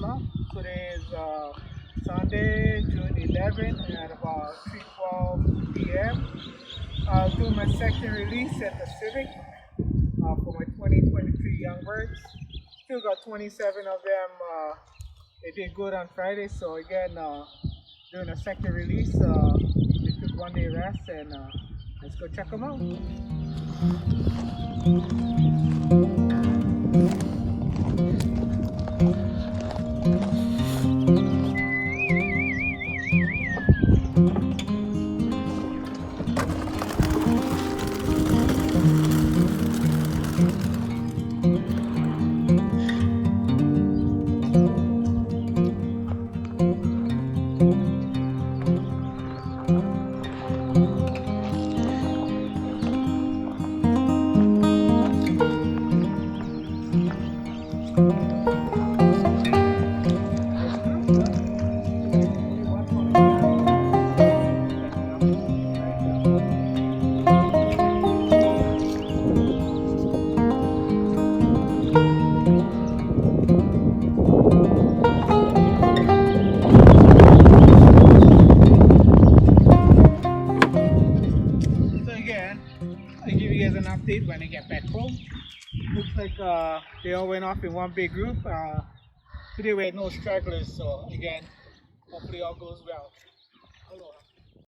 o'clock. Today is Sunday, June 11th at about 3:12 p.m. I'll do my section release at the Civic for my 2023 young birds. Still got 27 of them. They did good on Friday, so again, doing a section release. They took 1 day rest, and let's go check them out. I'll give you guys an update when I get back home. Looks like they all went off in one big group. Today we had no stragglers, so again, hopefully all goes well.